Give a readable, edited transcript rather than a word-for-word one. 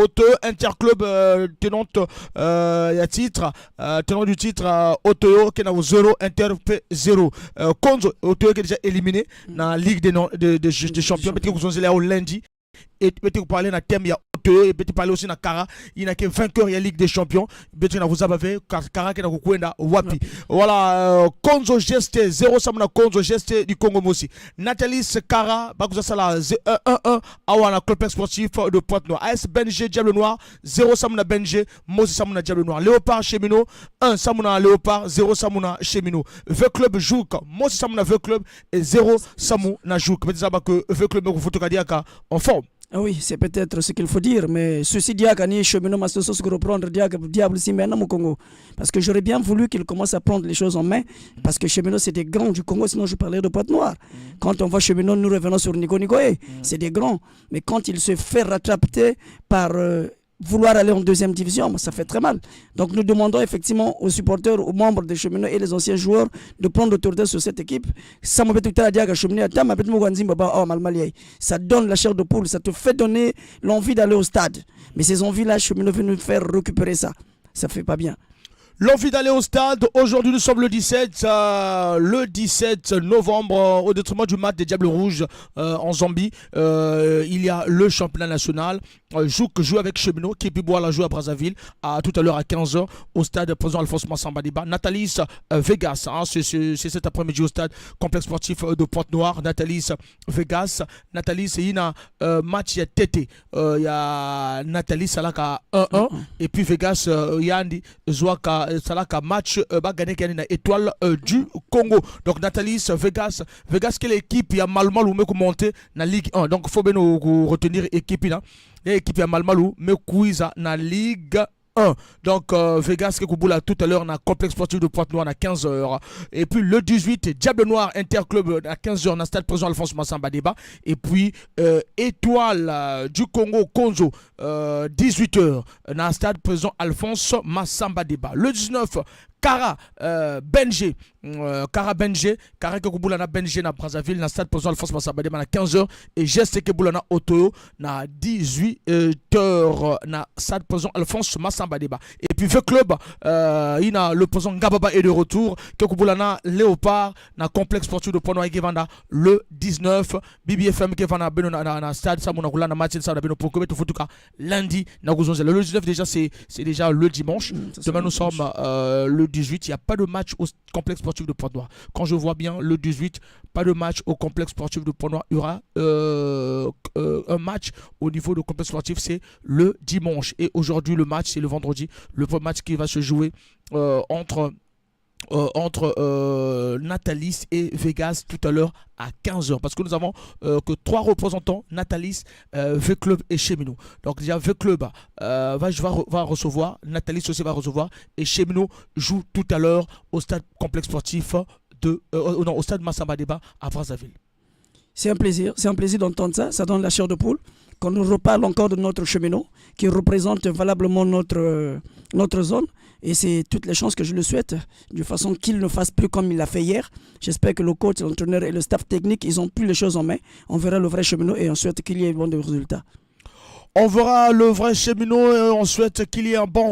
Hauteux, Interclub, tenante titre, tenant du titre, Hauteux, qui n'a 0, Inter 0. Konzo, Hauteux qui est déjà éliminé dans la Ligue des Champions, peut-être que vous allez au lundi. Et peut-être que vous parlez dans le thème, il y a Hauteux, et peut-être parler aussi dans Kara, il n'y a que vainqueur, il y a Ligue des Champions, peut-être que vous avez Kara qui n'a pas Wapi. Voilà, Konzo Geste, 0 Samuna Konzo Geste du Congo aussi. Nathalie Kara, Bakouza Sala, 1-1, Awana Club Sportif de Pointe-Noire. AS Benje, Diable Noir, 0 Samuna Benje, Mosi Samuna Diable Noir. Léopard Cheminot, 1 Samuna Léopard, 0 Samuna Cheminot. V Club Jouk, Mosi Samuna V Club et 0 Samuna Jouk. Peut-être que V Club en forme. Ah oui, c'est peut-être ce qu'il faut dire, mais ceci dit, Kani cheminot mastos que reprendre diable si maintenant au Congo. Parce que j'aurais bien voulu qu'il commence à prendre les choses en main, parce que cheminot c'est des grands du Congo, sinon je parlais de Pointe-Noire. Quand on voit cheminot, nous revenons sur Nico Nicoé, c'est des grands. Mais quand il se fait rattraper par vouloir aller en deuxième division, ça fait très mal. Donc nous demandons effectivement aux supporters, aux membres des cheminots et les anciens joueurs de prendre l'autorité sur cette équipe. Ça donne la chair de poule, ça te fait donner l'envie d'aller au stade. Mais ces envies-là, cheminots veulent nous faire récupérer ça. Ça fait pas bien. L'envie d'aller au stade, aujourd'hui nous sommes le 17 novembre, au détriment du match des Diables Rouges en Zambie. Il y a le championnat national. Jouk joue avec Cheminot, qui puis boire la joue à Brazzaville, tout à l'heure à 15h au stade président Alphonse Massamba Débat. Nathalie Vegas, c'est cet après-midi au stade complexe sportif de Pointe-Noire. Nathalie Vegas, Nathalie c'est une match tété. Il y a Nathalie Salaka 1-1 et puis Vegas Yandi Zouaka Salaka match gagné étoile du Congo. Donc Nathalie Vegas quelle équipe il y a mal ou me monter dans Ligue 1. Donc il faut bien retenir équipe là. L'équipe il y a mal ou me quiz dans Ligue 1. Donc Vegas qui est tout à l'heure dans le complexe sportif de Pointe-Noire à 15h. Et puis le 18 Diable Noir Interclub à 15h dans le stade président Alphonse Massamba Débat. Et puis Étoile du Congo Konzo 18h dans le stade président Alphonse Massamba Débat. Le 19 Kara Benje Kara Kekubulana Benje na Brazzaville na stade président Alphonse Massamba Débat na 15h et Geste Kebulana Otoyo na 18h na stade président Alphonse Massamba Débat. Et puis V Club il a le président Ngababa est de retour Kekubulana Léopard na complexe sportif de Pointe-Noire Kevanda le 19 BBFM Kevanda Beno na stade Samuna Kulana match ça na Beno pour que tout cas lundi na Guzonze. Le 19 déjà c'est déjà le dimanche. Demain nous sommes le 18, il n'y a pas de match au complexe sportif de Pointe-Noire. Quand je vois bien le 18, pas de match au complexe sportif de Pointe-Noire. Il y aura un match au niveau du complexe sportif, c'est le dimanche. Et aujourd'hui, le match, c'est le vendredi. Le premier match qui va se jouer entre Nathalie et Vegas tout à l'heure à 15h parce que nous avons que 3 représentants Nathalie, V Club et Cheminot. Donc déjà V Club va recevoir, Nathalie aussi va recevoir et Cheminot joue tout à l'heure au stade complexe sportif au stade Massamba Débat à Brazzaville. C'est un plaisir d'entendre ça, ça donne la chair de poule. Quand nous reparle encore de notre cheminot qui représente valablement notre zone. Et c'est toutes les chances que je le souhaite, de façon qu'il ne fasse plus comme il l'a fait hier. J'espère que le coach, l'entraîneur et le staff technique, ils ont plus les choses en main. On verra le vrai cheminot et on souhaite qu'il y ait bon de résultats. On verra le vrai cheminot et on souhaite qu'il y ait un bon